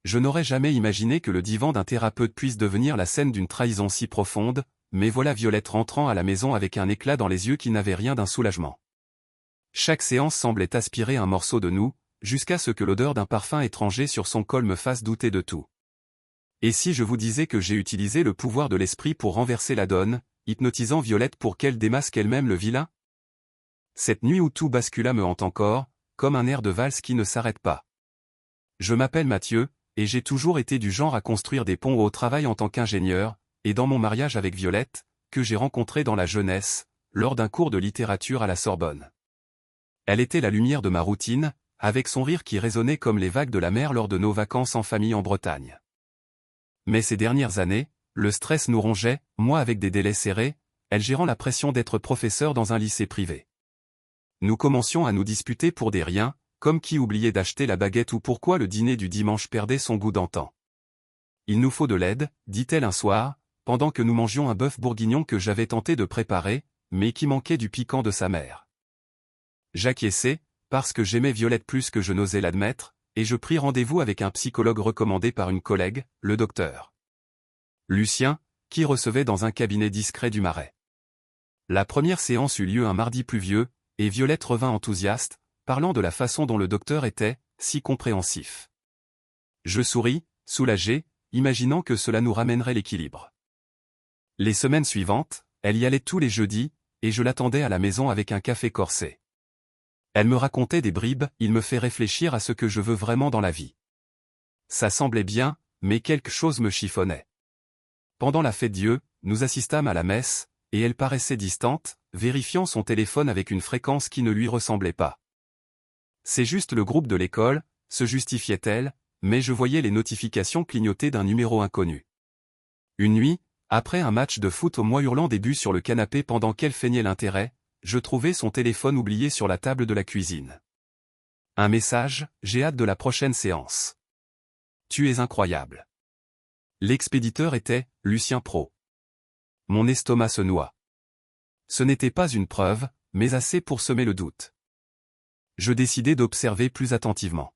Je n'aurais jamais imaginé que le divan d'un thérapeute puisse devenir la scène d'une trahison si profonde, mais voilà Violette rentrant à la maison avec un éclat dans les yeux qui n'avait rien d'un soulagement. Chaque séance semblait aspirer un morceau de nous, jusqu'à ce que l'odeur d'un parfum étranger sur son col me fasse douter de tout. Et si je vous disais que j'ai utilisé le pouvoir de l'esprit pour renverser la donne, hypnotisant Violette pour qu'elle démasque elle-même le vilain? Cette nuit où tout bascula me hante encore, comme un air de valse qui ne s'arrête pas. Je m'appelle Mathieu, et j'ai toujours été du genre à construire des ponts au travail en tant qu'ingénieur, et dans mon mariage avec Violette, que j'ai rencontrée dans la jeunesse, lors d'un cours de littérature à la Sorbonne. Elle était la lumière de ma routine, avec son rire qui résonnait comme les vagues de la mer lors de nos vacances en famille en Bretagne. Mais ces dernières années, le stress nous rongeait, moi avec des délais serrés, elle gérant la pression d'être professeur dans un lycée privé. Nous commencions à nous disputer pour des riens, comme qui oubliait d'acheter la baguette ou pourquoi le dîner du dimanche perdait son goût d'antan. Il nous faut de l'aide, dit-elle un soir, pendant que nous mangions un bœuf bourguignon que j'avais tenté de préparer, mais qui manquait du piquant de sa mère. J'acquiesçai, parce que j'aimais Violette plus que je n'osais l'admettre, et je pris rendez-vous avec un psychologue recommandé par une collègue, le docteur Lucien, qui recevait dans un cabinet discret du Marais. La première séance eut lieu un mardi pluvieux, et Violette revint enthousiaste, parlant de la façon dont le docteur était, si compréhensif. Je souris, soulagé, imaginant que cela nous ramènerait l'équilibre. Les semaines suivantes, elle y allait tous les jeudis, et je l'attendais à la maison avec un café corsé. Elle me racontait des bribes, il me fait réfléchir à ce que je veux vraiment dans la vie. Ça semblait bien, mais quelque chose me chiffonnait. Pendant la fête Dieu, nous assistâmes à la messe, et elle paraissait distante, vérifiant son téléphone avec une fréquence qui ne lui ressemblait pas. C'est juste le groupe de l'école, se justifiait-elle, mais je voyais les notifications clignoter d'un numéro inconnu. Une nuit, après un match de foot, moi hurlant des buts sur le canapé pendant qu'elle feignait l'intérêt, je trouvai son téléphone oublié sur la table de la cuisine. Un message, j'ai hâte de la prochaine séance. Tu es incroyable. L'expéditeur était, Lucien Pro. Mon estomac se noie. Ce n'était pas une preuve, mais assez pour semer le doute. Je décidai d'observer plus attentivement.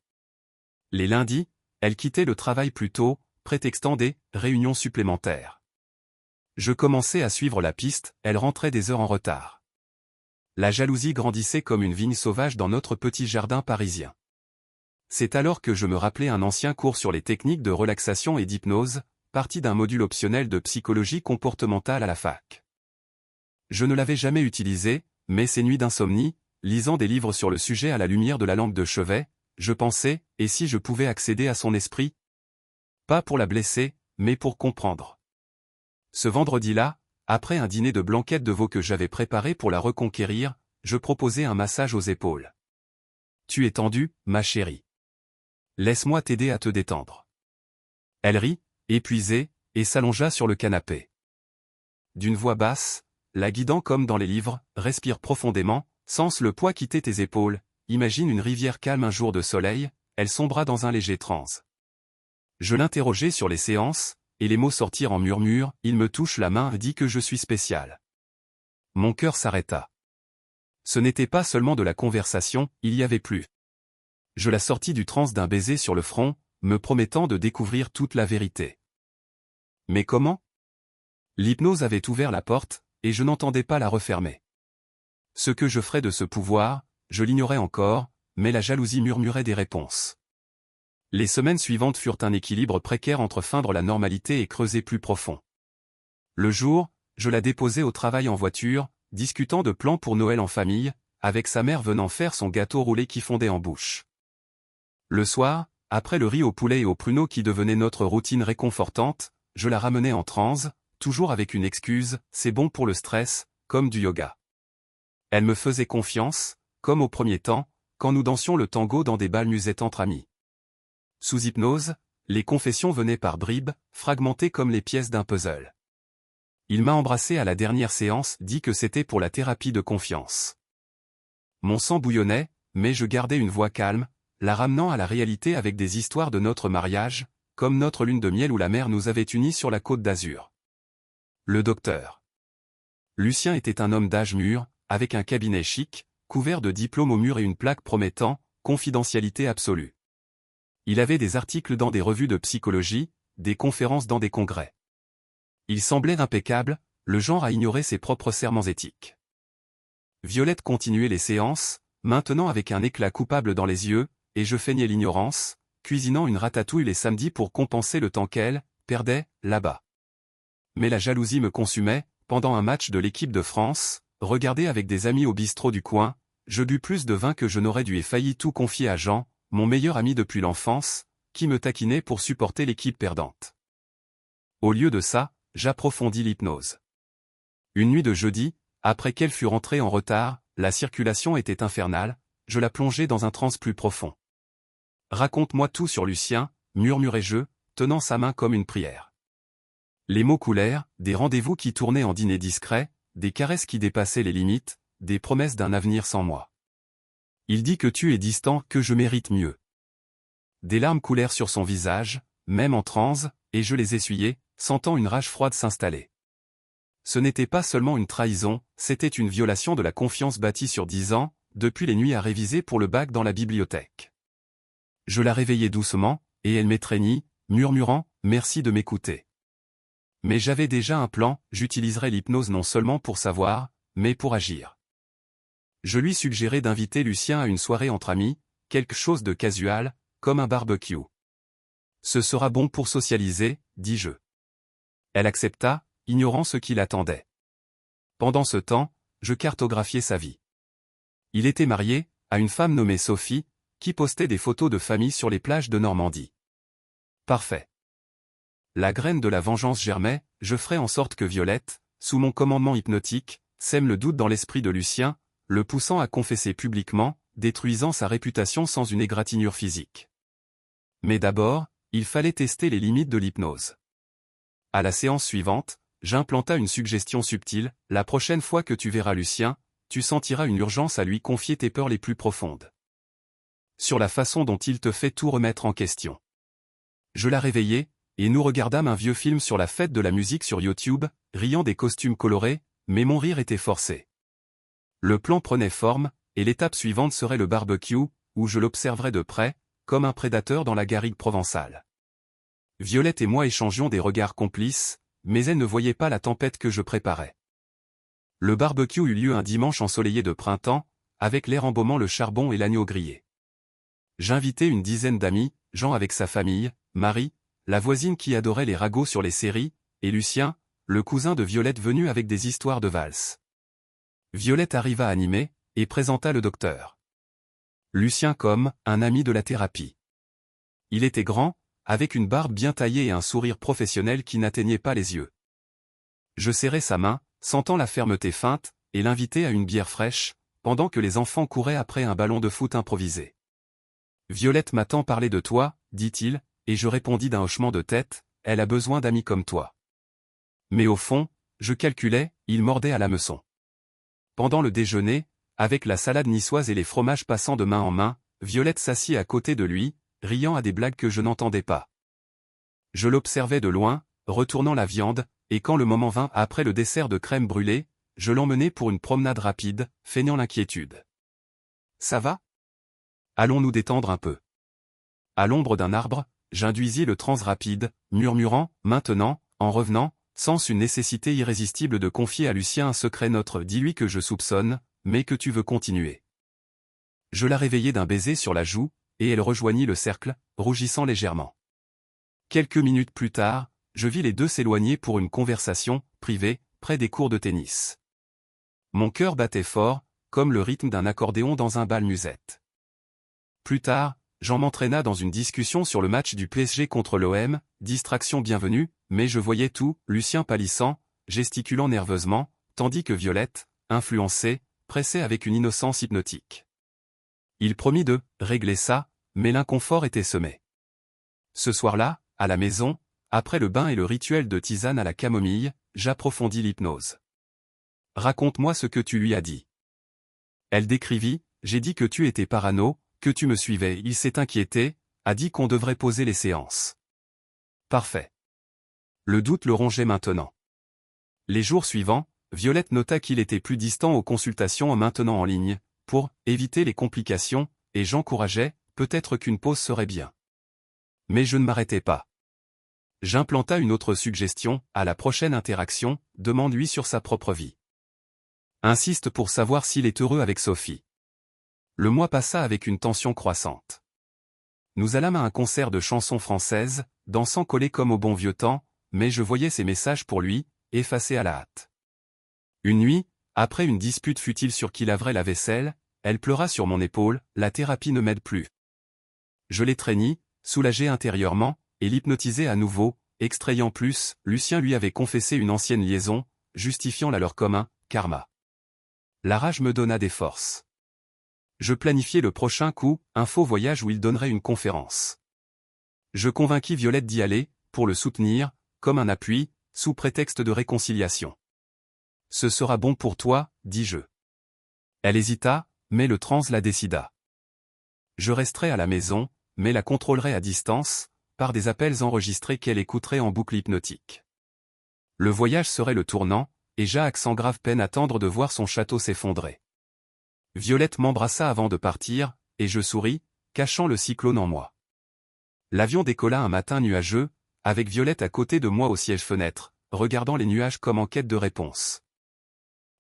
Les lundis, elle quittait le travail plus tôt, prétextant des réunions supplémentaires. Je commençais à suivre la piste, elle rentrait des heures en retard. La jalousie grandissait comme une vigne sauvage dans notre petit jardin parisien. C'est alors que je me rappelai un ancien cours sur les techniques de relaxation et d'hypnose, parti d'un module optionnel de psychologie comportementale à la fac. Je ne l'avais jamais utilisé, mais ces nuits d'insomnie, lisant des livres sur le sujet à la lumière de la lampe de chevet, je pensais, et si je pouvais accéder à son esprit? Pas pour la blesser, mais pour comprendre. Ce vendredi-là, après un dîner de blanquette de veau que j'avais préparé pour la reconquérir, je proposai un massage aux épaules. Tu es tendue, ma chérie. Laisse-moi t'aider à te détendre. Elle rit, épuisée, et s'allongea sur le canapé. D'une voix basse, la guidant comme dans les livres, respire profondément, sens le poids quitter tes épaules, imagine une rivière calme un jour de soleil, elle sombra dans un léger transe. Je l'interrogeai sur les séances, et les mots sortirent en murmures, il me touche la main et dit que je suis spécial. Mon cœur s'arrêta. Ce n'était pas seulement de la conversation, il y avait plus. Je la sortis du transe d'un baiser sur le front, me promettant de découvrir toute la vérité. Mais comment? L'hypnose avait ouvert la porte, et je n'entendais pas la refermer. Ce que je ferais de ce pouvoir, je l'ignorais encore, mais la jalousie murmurait des réponses. Les semaines suivantes furent un équilibre précaire entre feindre la normalité et creuser plus profond. Le jour, je la déposai au travail en voiture, discutant de plans pour Noël en famille, avec sa mère venant faire son gâteau roulé qui fondait en bouche. Le soir, après le riz au poulet et aux pruneaux qui devenait notre routine réconfortante, je la ramenais en transe, toujours avec une excuse, c'est bon pour le stress, comme du yoga. Elle me faisait confiance, comme au premier temps, quand nous dansions le tango dans des bals musettes entre amis. Sous hypnose, les confessions venaient par bribes, fragmentées comme les pièces d'un puzzle. Il m'a embrassé à la dernière séance, dit que c'était pour la thérapie de confiance. Mon sang bouillonnait, mais je gardais une voix calme, la ramenant à la réalité avec des histoires de notre mariage, comme notre lune de miel où la mer nous avait unis sur la côte d'Azur. Le docteur Lucien était un homme d'âge mûr, avec un cabinet chic, couvert de diplômes au mur et une plaque promettant « confidentialité absolue ». Il avait des articles dans des revues de psychologie, des conférences dans des congrès. Il semblait impeccable, le genre à ignorer ses propres serments éthiques. Violette continuait les séances, maintenant avec un éclat coupable dans les yeux, et je feignais l'ignorance, cuisinant une ratatouille les samedis pour compenser le temps qu'elle perdait là-bas. Mais la jalousie me consumait, pendant un match de l'équipe de France, regardé avec des amis au bistrot du coin, je bus plus de vin que je n'aurais dû et failli tout confier à Jean, mon meilleur ami depuis l'enfance, qui me taquinait pour supporter l'équipe perdante. Au lieu de ça, j'approfondis l'hypnose. Une nuit de jeudi, après qu'elle fut rentrée en retard, la circulation était infernale, je la plongeai dans un transe plus profond. Raconte-moi tout sur Lucien, murmurai-je, tenant sa main comme une prière. Les mots coulèrent, des rendez-vous qui tournaient en dîner discret, des caresses qui dépassaient les limites, des promesses d'un avenir sans moi. Il dit que tu es distant, que je mérite mieux. Des larmes coulèrent sur son visage, même en transe, et je les essuyai, sentant une rage froide s'installer. Ce n'était pas seulement une trahison, c'était une violation de la confiance bâtie sur 10 ans, depuis les nuits à réviser pour le bac dans la bibliothèque. Je la réveillai doucement, et elle m'étreignit, murmurant « Merci de m'écouter ». Mais j'avais déjà un plan, j'utiliserais l'hypnose non seulement pour savoir, mais pour agir. Je lui suggérai d'inviter Lucien à une soirée entre amis, quelque chose de casual, comme un barbecue. Ce sera bon pour socialiser, dis-je. Elle accepta, ignorant ce qui l'attendait. Pendant ce temps, je cartographiais sa vie. Il était marié, à une femme nommée Sophie, qui postait des photos de famille sur les plages de Normandie. Parfait. La graine de la vengeance germait, je ferai en sorte que Violette, sous mon commandement hypnotique, sème le doute dans l'esprit de Lucien, le poussant à confesser publiquement, détruisant sa réputation sans une égratignure physique. Mais d'abord, il fallait tester les limites de l'hypnose. À la séance suivante, j'implanta une suggestion subtile, la prochaine fois que tu verras Lucien, tu sentiras une urgence à lui confier tes peurs les plus profondes. Sur la façon dont il te fait tout remettre en question. Je la réveillai, et nous regardâmes un vieux film sur la fête de la musique sur YouTube, riant des costumes colorés, mais mon rire était forcé. Le plan prenait forme, et l'étape suivante serait le barbecue, où je l'observerais de près, comme un prédateur dans la garrigue provençale. Violette et moi échangions des regards complices, mais elle ne voyait pas la tempête que je préparais. Le barbecue eut lieu un dimanche ensoleillé de printemps, avec l'air embaumant le charbon et l'agneau grillé. J'invitai une dizaine d'amis, Jean avec sa famille, Marie, la voisine qui adorait les ragots sur les séries, et Lucien, le cousin de Violette venu avec des histoires de valse. Violette arriva animée, et présenta le docteur. Lucien comme un ami de la thérapie. Il était grand, avec une barbe bien taillée et un sourire professionnel qui n'atteignait pas les yeux. Je serrai sa main, sentant la fermeté feinte, et l'invitai à une bière fraîche, pendant que les enfants couraient après un ballon de foot improvisé. Violette m'a tant parlé de toi, dit-il, et je répondis d'un hochement de tête, elle a besoin d'amis comme toi. Mais au fond, je calculais, il mordait à l'hameçon. Pendant le déjeuner, avec la salade niçoise et les fromages passant de main en main, Violette s'assit à côté de lui, riant à des blagues que je n'entendais pas. Je l'observais de loin, retournant la viande, et quand le moment vint après le dessert de crème brûlée, je l'emmenai pour une promenade rapide, feignant l'inquiétude. Ça va? Allons nous détendre un peu. À l'ombre d'un arbre, j'induisis le transe rapide, murmurant, maintenant, en revenant, sans une nécessité irrésistible de confier à Lucien un secret notre dis-lui que je soupçonne, mais que tu veux continuer. Je la réveillai d'un baiser sur la joue, et elle rejoignit le cercle, rougissant légèrement. Quelques minutes plus tard, je vis les deux s'éloigner pour une conversation, privée, près des cours de tennis. Mon cœur battait fort, comme le rythme d'un accordéon dans un bal musette. Plus tard, Jean m'entraîna dans une discussion sur le match du PSG contre l'OM, distraction bienvenue, mais je voyais tout, Lucien pâlissant, gesticulant nerveusement, tandis que Violette, influencée, pressait avec une innocence hypnotique. Il promit de régler ça, mais l'inconfort était semé. Ce soir-là, à la maison, après le bain et le rituel de tisane à la camomille, j'approfondis l'hypnose. Raconte-moi ce que tu lui as dit. Elle décrivit, j'ai dit que tu étais parano, que tu me suivais, il s'est inquiété, a dit qu'on devrait poser les séances. Parfait. Le doute le rongeait maintenant. Les jours suivants, Violette nota qu'il était plus distant aux consultations en maintenant en ligne, pour éviter les complications, et j'encourageais, peut-être qu'une pause serait bien. Mais je ne m'arrêtais pas. J'implanta une autre suggestion, à la prochaine interaction, demande-lui sur sa propre vie. Insiste pour savoir s'il est heureux avec Sophie. Le mois passa avec une tension croissante. Nous allâmes à un concert de chansons françaises, dansant collés comme au bon vieux temps, mais je voyais ses messages pour lui, effacés à la hâte. Une nuit, après une dispute futile sur qui laverait la vaisselle, elle pleura sur mon épaule, la thérapie ne m'aide plus. Je l'étreignis, soulagé intérieurement, et l'hypnotisai à nouveau, extrayant plus, Lucien lui avait confessé une ancienne liaison, justifiant la leur commun, karma. La rage me donna des forces. Je planifiai le prochain coup, un faux voyage où il donnerait une conférence. Je convainquis Violette d'y aller, pour le soutenir, comme un appui, sous prétexte de réconciliation. Ce sera bon pour toi, dis-je. Elle hésita, mais le trans la décida. Je resterai à la maison, mais la contrôlerai à distance, par des appels enregistrés qu'elle écouterait en boucle hypnotique. Le voyage serait le tournant, et Jacques sans grave peine attendre de voir son château s'effondrer. Violette m'embrassa avant de partir, et je souris, cachant le cyclone en moi. L'avion décolla un matin nuageux, avec Violette à côté de moi au siège-fenêtre, regardant les nuages comme en quête de réponse.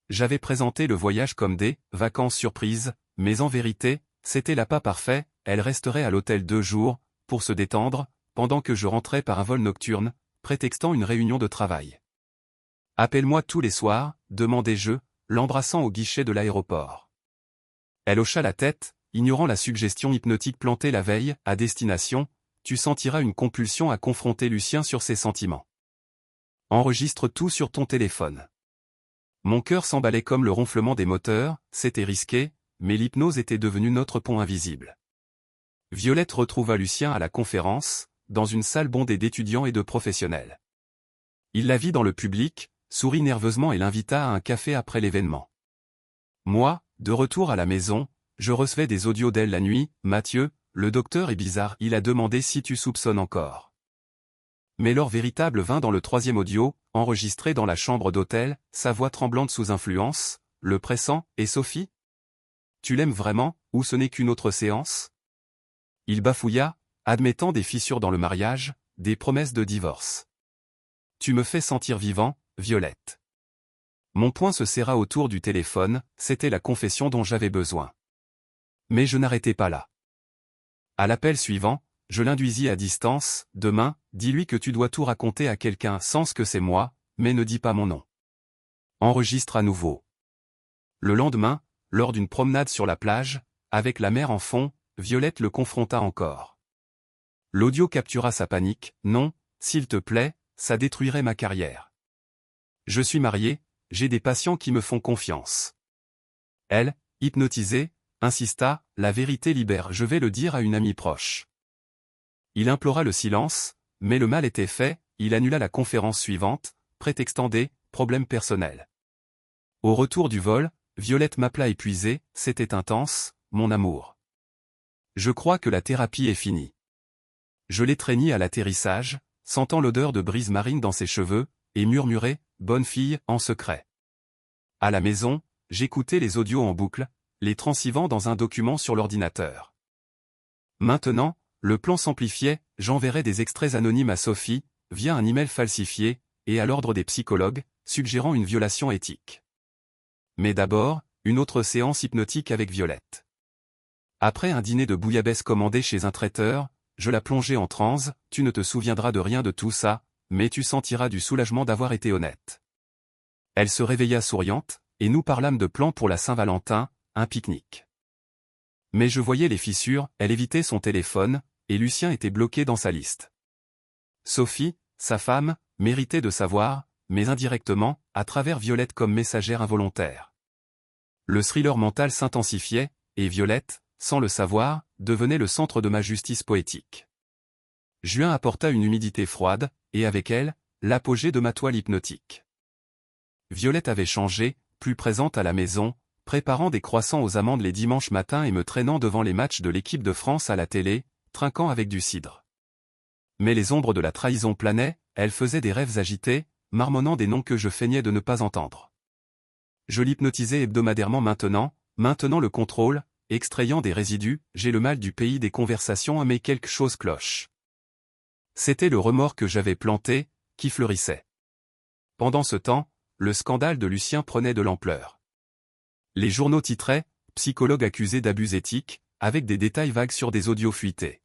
J'avais présenté le voyage comme des « vacances surprises », mais en vérité, c'était l'appât parfait, elle resterait à l'hôtel 2 jours, pour se détendre, pendant que je rentrais par un vol nocturne, prétextant une réunion de travail. « Appelle-moi tous les soirs », demandai-je, l'embrassant au guichet de l'aéroport. Elle hocha la tête, ignorant la suggestion hypnotique plantée la veille, à destination, tu sentiras une compulsion à confronter Lucien sur ses sentiments. Enregistre tout sur ton téléphone. Mon cœur s'emballait comme le ronflement des moteurs, c'était risqué, mais l'hypnose était devenue notre pont invisible. Violette retrouva Lucien à la conférence, dans une salle bondée d'étudiants et de professionnels. Il la vit dans le public, sourit nerveusement et l'invita à un café après l'événement. Moi, de retour à la maison, je recevais des audios d'elle la nuit, Mathieu, le docteur est bizarre, il a demandé si tu soupçonnes encore. Mais l'or véritable vint dans le troisième audio, enregistré dans la chambre d'hôtel, sa voix tremblante sous influence, le pressant, et Sophie ? Tu l'aimes vraiment, ou ce n'est qu'une autre séance ? Il bafouilla, admettant des fissures dans le mariage, des promesses de divorce. Tu me fais sentir vivant, Violette. Mon poing se serra autour du téléphone, c'était la confession dont j'avais besoin. Mais je n'arrêtais pas là. À l'appel suivant, je l'induisis à distance, demain, dis-lui que tu dois tout raconter à quelqu'un sans que c'est moi, mais ne dis pas mon nom. Enregistre à nouveau. Le lendemain, lors d'une promenade sur la plage, avec la mer en fond, Violette le confronta encore. L'audio captura sa panique, non, s'il te plaît, ça détruirait ma carrière. Je suis marié, j'ai des patients qui me font confiance. Elle, hypnotisée, insista, la vérité libère, je vais le dire à une amie proche. Il implora le silence, mais le mal était fait, il annula la conférence suivante, prétextant des problèmes personnels. Au retour du vol, Violette m'appela épuisée, c'était intense, mon amour. Je crois que la thérapie est finie. Je l'étreignis à l'atterrissage, sentant l'odeur de brise marine dans ses cheveux, et murmurai, bonne fille, en secret. À la maison, j'écoutais les audios en boucle, les transcrivant dans un document sur l'ordinateur. Maintenant, le plan s'amplifiait, j'enverrai des extraits anonymes à Sophie, via un email falsifié, et à l'ordre des psychologues, suggérant une violation éthique. Mais d'abord, une autre séance hypnotique avec Violette. Après un dîner de bouillabaisse commandé chez un traiteur, je la plongeai en transe, tu ne te souviendras de rien de tout ça, mais tu sentiras du soulagement d'avoir été honnête. Elle se réveilla souriante, et nous parlâmes de plans pour la Saint-Valentin, un pique-nique. Mais je voyais les fissures, elle évitait son téléphone, et Lucien était bloqué dans sa liste. Sophie, sa femme, méritait de savoir, mais indirectement, à travers Violette comme messagère involontaire. Le thriller mental s'intensifiait, et Violette, sans le savoir, devenait le centre de ma justice poétique. Juin apporta une humidité froide, et avec elle, l'apogée de ma toile hypnotique. Violette avait changé, plus présente à la maison, préparant des croissants aux amandes les dimanches matins et me traînant devant les matchs de l'équipe de France à la télé, trinquant avec du cidre. Mais les ombres de la trahison planaient, elle faisait des rêves agités, marmonnant des noms que je feignais de ne pas entendre. Je l'hypnotisais hebdomadairement maintenant le contrôle, extrayant des résidus, j'ai le mal du pays des conversations mais quelque chose cloche. C'était le remords que j'avais planté, qui fleurissait. Pendant ce temps, le scandale de Lucien prenait de l'ampleur. Les journaux titraient « Psychologue accusé d'abus éthiques », avec des détails vagues sur des audios fuités.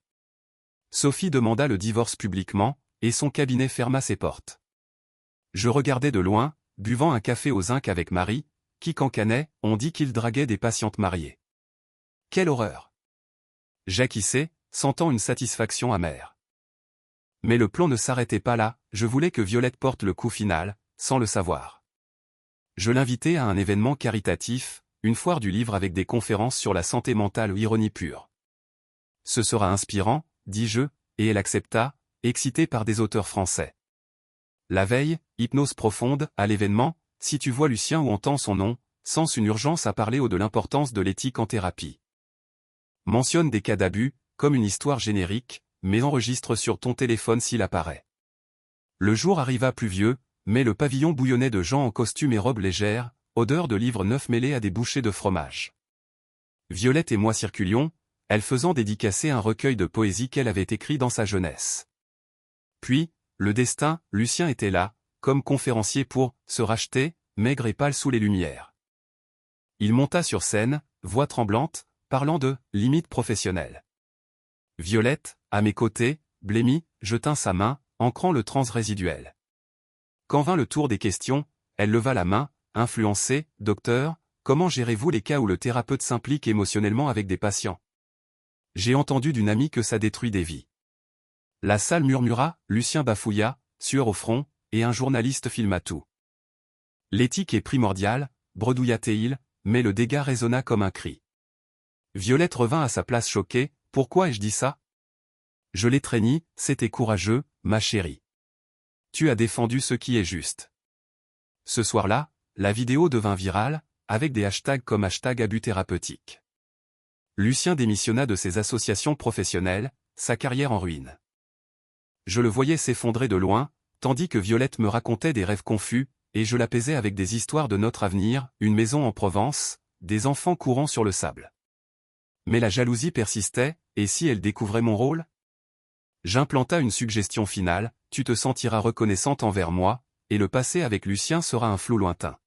Sophie demanda le divorce publiquement, et son cabinet ferma ses portes. Je regardais de loin, buvant un café au zinc avec Marie, qui cancanait, on dit qu'il draguait des patientes mariées. Quelle horreur! J'acquiesçais, sentant une satisfaction amère. Mais le plan ne s'arrêtait pas là, je voulais que Violette porte le coup final, sans le savoir. Je l'invitais à un événement caritatif, une foire du livre avec des conférences sur la santé mentale ou ironie pure. Ce sera inspirant, dis-je, et elle accepta, excitée par des auteurs français. La veille, hypnose profonde, à l'événement, si tu vois Lucien ou entends son nom, sens une urgence à parler de l'importance de l'éthique en thérapie. Mentionne des cas d'abus, comme une histoire générique, mais enregistre sur ton téléphone s'il apparaît. Le jour arriva pluvieux, mais le pavillon bouillonnait de gens en costume et robes légères, odeur de livres neufs mêlés à des bouchées de fromage. Violette et moi circulions, elle faisant dédicacer un recueil de poésie qu'elle avait écrit dans sa jeunesse. Puis, le destin, Lucien était là, comme conférencier pour se racheter, maigre et pâle sous les lumières. Il monta sur scène, voix tremblante, parlant de « limites professionnelles ». Violette, à mes côtés, blêmie, je tins sa main, ancrant le transe résiduel. Quand vint le tour des questions, elle leva la main, influencée, « Docteur, comment gérez-vous les cas où le thérapeute s'implique émotionnellement avec des patients ?» J'ai entendu d'une amie que ça détruit des vies. La salle murmura, Lucien bafouilla, sueur au front, et un journaliste filma tout. L'éthique est primordiale, bredouilla-t-il, mais le dégât résonna comme un cri. Violette revint à sa place choquée, pourquoi ai-je dit ça? Je l'étreignis, c'était courageux, ma chérie. Tu as défendu ce qui est juste. Ce soir-là, la vidéo devint virale, avec des hashtags comme #abus thérapeutique. Lucien démissionna de ses associations professionnelles, sa carrière en ruine. Je le voyais s'effondrer de loin, tandis que Violette me racontait des rêves confus, et je l'apaisais avec des histoires de notre avenir, une maison en Provence, des enfants courant sur le sable. Mais la jalousie persistait, et si elle découvrait mon rôle? J'implanta une suggestion finale, tu te sentiras reconnaissante envers moi, et le passé avec Lucien sera un flou lointain.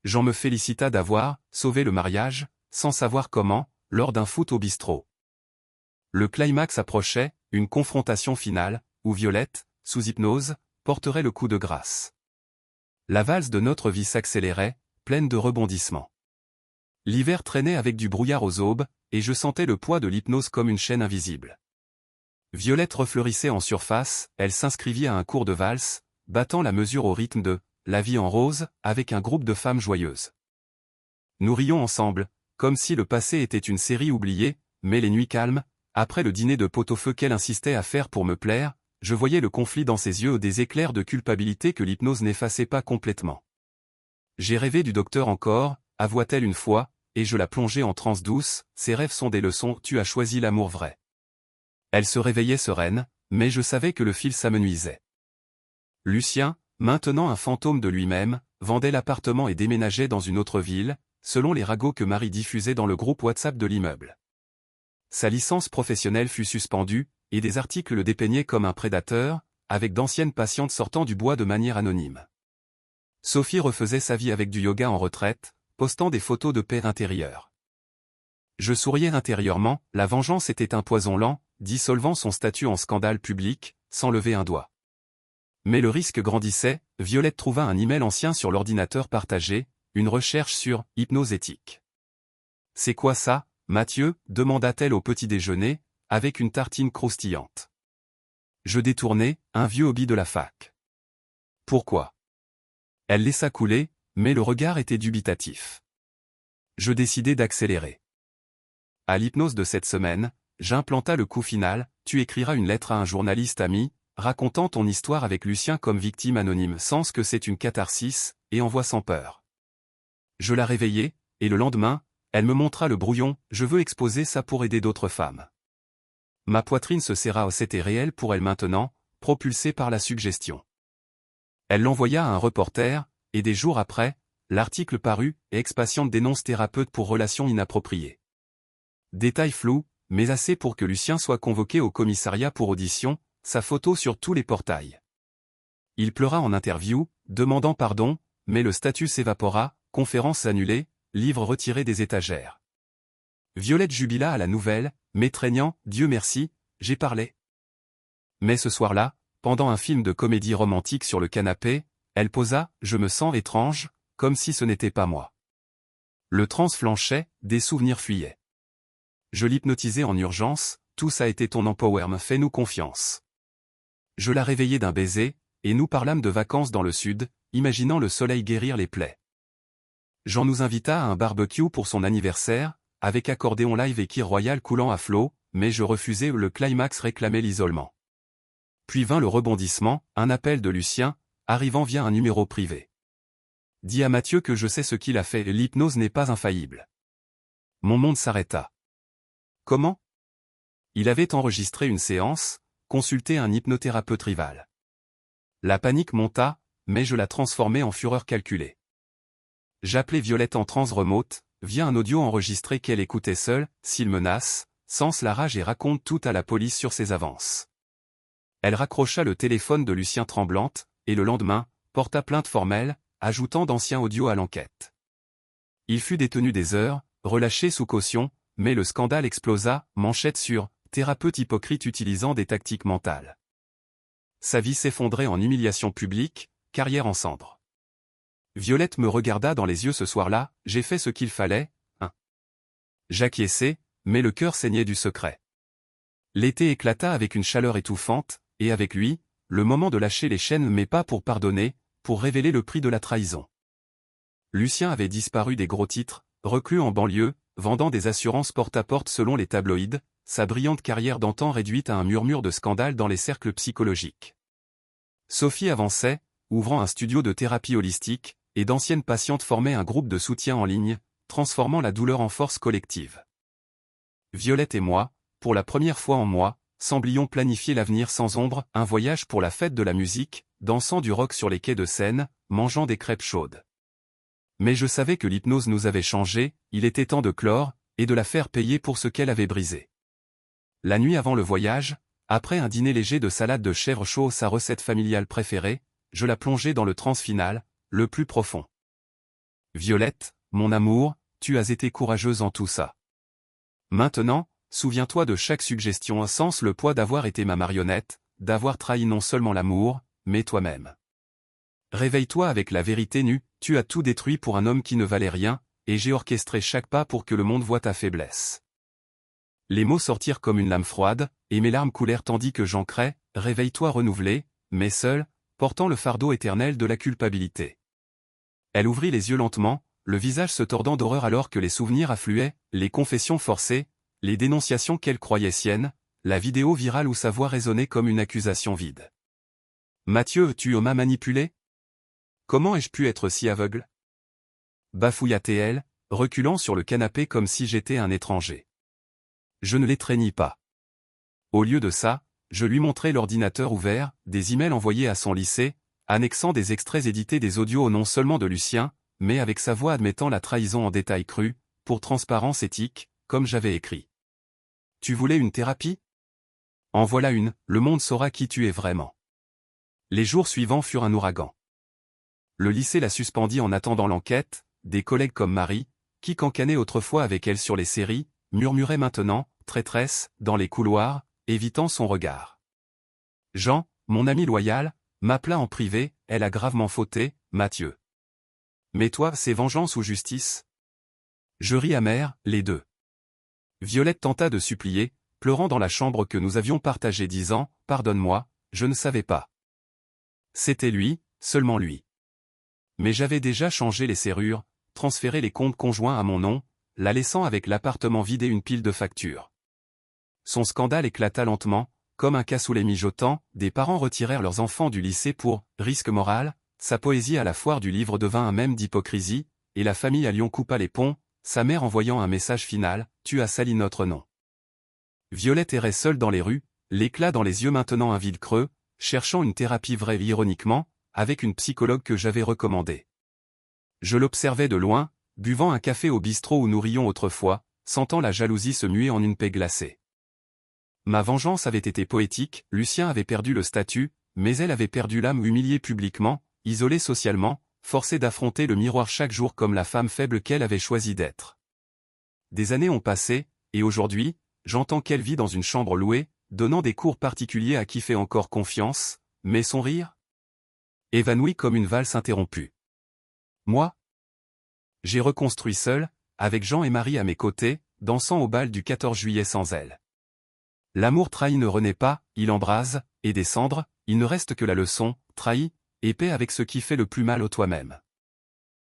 Jean me félicita d'avoir sauvé le mariage, sans savoir comment, lors d'un foot au bistrot. Le climax approchait, une confrontation finale, où Violette, sous hypnose, porterait le coup de grâce. La valse de notre vie s'accélérait, pleine de rebondissements. L'hiver traînait avec du brouillard aux aubes, et je sentais le poids de l'hypnose comme une chaîne invisible. Violette refleurissait en surface, elle s'inscrivit à un cours de valse, battant la mesure au rythme de « La vie en rose » avec un groupe de femmes joyeuses. Nous rions ensemble, comme si le passé était une série oubliée, mais les nuits calmes, après le dîner de pot-au-feu qu'elle insistait à faire pour me plaire, je voyais le conflit dans ses yeux, des éclairs de culpabilité que l'hypnose n'effaçait pas complètement. J'ai rêvé du docteur encore, avoua-t-elle une fois, et je la plongeai en transe douce, ces rêves sont des leçons, tu as choisi l'amour vrai. Elle se réveillait sereine, mais je savais que le fil s'amenuisait. Lucien, maintenant un fantôme de lui-même, vendait l'appartement et déménageait dans une autre ville, selon les ragots que Marie diffusait dans le groupe WhatsApp de l'immeuble. Sa licence professionnelle fut suspendue, et des articles le dépeignaient comme un prédateur, avec d'anciennes patientes sortant du bois de manière anonyme. Sophie refaisait sa vie avec du yoga en retraite, postant des photos de paix intérieure. Je souriais intérieurement, la vengeance était un poison lent, dissolvant son statut en scandale public, sans lever un doigt. Mais le risque grandissait, Violette trouva un email ancien sur l'ordinateur partagé, une recherche sur « hypnose éthique ». « C'est quoi ça, Mathieu » demanda-t-elle au petit déjeuner, avec une tartine croustillante. Je détournai, un vieux hobby de la fac. Pourquoi? Elle laissa couler, mais le regard était dubitatif. Je décidai d'accélérer. À l'hypnose de cette semaine, j'implanta le coup final, tu écriras une lettre à un journaliste ami, racontant ton histoire avec Lucien comme victime anonyme, sens que c'est une catharsis, et envoie sans peur. Je la réveillai, et le lendemain, elle me montra le brouillon, je veux exposer ça pour aider d'autres femmes. Ma poitrine se serra, c'était réel pour elle maintenant, propulsée par la suggestion. Elle l'envoya à un reporter, et des jours après, l'article parut, ex-patiente dénonce thérapeute pour relations inappropriées. Détail flou, mais assez pour que Lucien soit convoqué au commissariat pour audition, sa photo sur tous les portails. Il pleura en interview, demandant pardon, mais le statut s'évapora, conférence annulée, livre retiré des étagères. Violette jubila à la nouvelle, m'étreignant, Dieu merci, j'ai parlé. Mais ce soir-là, pendant un film de comédie romantique sur le canapé, elle posa, je me sens étrange, comme si ce n'était pas moi. Le trance flanchait, des souvenirs fuyaient. Je l'hypnotisais en urgence, tout ça a été ton empowerment, fais-nous confiance. Je la réveillai d'un baiser, et nous parlâmes de vacances dans le sud, imaginant le soleil guérir les plaies. Jean nous invita à un barbecue pour son anniversaire, avec accordéon live et Kir Royal coulant à flot, mais je refusai, le climax réclamait l'isolement. Puis vint le rebondissement, un appel de Lucien, arrivant via un numéro privé. Dis à Mathieu que je sais ce qu'il a fait, l'hypnose n'est pas infaillible. Mon monde s'arrêta. Comment? Il avait enregistré une séance, consulté un hypnothérapeute rival. La panique monta, mais je la transformai en fureur calculée. J'appelai Violette en transe remote, via un audio enregistré qu'elle écoutait seule, s'il menace, sens la rage et raconte tout à la police sur ses avances. Elle raccrocha le téléphone de Lucien tremblante, et le lendemain, porta plainte formelle, ajoutant d'anciens audios à l'enquête. Il fut détenu des heures, relâché sous caution, mais le scandale explosa, manchette sur « Thérapeute hypocrite utilisant des tactiques mentales ». Sa vie s'effondrait en humiliation publique, carrière en cendres. Violette me regarda dans les yeux ce soir-là, j'ai fait ce qu'il fallait, hein. J'acquiesçai, mais le cœur saignait du secret. L'été éclata avec une chaleur étouffante, et avec lui, le moment de lâcher les chaînes mais pas pour pardonner, pour révéler le prix de la trahison. Lucien avait disparu des gros titres, reclus en banlieue, vendant des assurances porte-à-porte selon les tabloïds, sa brillante carrière d'antan réduite à un murmure de scandale dans les cercles psychologiques. Sophie avançait, ouvrant un studio de thérapie holistique, et d'anciennes patientes formaient un groupe de soutien en ligne, transformant la douleur en force collective. Violette et moi, pour la première fois en mois, semblions planifier l'avenir sans ombre, un voyage pour la fête de la musique, dansant du rock sur les quais de Seine, mangeant des crêpes chaudes. Mais je savais que l'hypnose nous avait changé, il était temps de clore, et de la faire payer pour ce qu'elle avait brisé. La nuit avant le voyage, après un dîner léger de salade de chèvre chaud, sa recette familiale préférée, je la plongeai dans le trance final, le plus profond. Violette, mon amour, tu as été courageuse en tout ça. Maintenant, souviens-toi de chaque suggestion, sens le poids d'avoir été ma marionnette, d'avoir trahi non seulement l'amour, mais toi-même. Réveille-toi avec la vérité nue, tu as tout détruit pour un homme qui ne valait rien, et j'ai orchestré chaque pas pour que le monde voie ta faiblesse. Les mots sortirent comme une lame froide, et mes larmes coulèrent tandis que j'ancrais, réveille-toi renouvelé, mais seul, portant le fardeau éternel de la culpabilité. Elle ouvrit les yeux lentement, le visage se tordant d'horreur alors que les souvenirs affluaient, les confessions forcées, les dénonciations qu'elle croyait siennes, la vidéo virale où sa voix résonnait comme une accusation vide. Mathieu, tu m'as manipulé? Comment ai-je pu être si aveugle? Bafouilla-t-elle, reculant sur le canapé comme si j'étais un étranger. Je ne l'étreignis pas. Au lieu de ça, je lui montrai l'ordinateur ouvert, des emails envoyés à son lycée, annexant des extraits édités des audios au nom seulement de Lucien, mais avec sa voix admettant la trahison en détail cru, pour transparence éthique, comme j'avais écrit. Tu voulais une thérapie? En voilà une, le monde saura qui tu es vraiment. Les jours suivants furent un ouragan. Le lycée la suspendit en attendant l'enquête, des collègues comme Marie, qui cancanaient autrefois avec elle sur les séries, murmuraient maintenant, traîtresse, dans les couloirs, évitant son regard. Jean, mon ami loyal, m'appela en privé, elle a gravement fauté, Mathieu. Mais toi, c'est vengeance ou justice? Je ris amer, les deux. Violette tenta de supplier, pleurant dans la chambre que nous avions partagée disant, pardonne-moi, je ne savais pas. C'était lui, seulement lui. Mais j'avais déjà changé les serrures, transféré les comptes conjoints à mon nom, la laissant avec l'appartement vide et une pile de factures. Son scandale éclata lentement, comme un cassoulet mijotant, des parents retirèrent leurs enfants du lycée pour « risque moral », sa poésie à la foire du livre devint un mème d'hypocrisie, et la famille à Lyon coupa les ponts, sa mère envoyant un message final, « Tu as sali notre nom ». Violette errait seule dans les rues, l'éclat dans les yeux maintenant un vide creux, cherchant une thérapie vraie ironiquement, avec une psychologue que j'avais recommandée. Je l'observais de loin, buvant un café au bistrot où nous rions autrefois, sentant la jalousie se muer en une paix glacée. Ma vengeance avait été poétique, Lucien avait perdu le statut, mais elle avait perdu l'âme, humiliée publiquement, isolée socialement, forcée d'affronter le miroir chaque jour comme la femme faible qu'elle avait choisi d'être. Des années ont passé, et aujourd'hui, j'entends qu'elle vit dans une chambre louée, donnant des cours particuliers à qui fait encore confiance, mais son rire évanoui comme une valse interrompue. Moi, j'ai reconstruit seul, avec Jean et Marie à mes côtés, dansant au bal du 14 juillet sans elle. L'amour trahi ne renaît pas, il embrase, et des cendres, il ne reste que la leçon, trahi, et paix avec ce qui fait le plus mal au toi-même.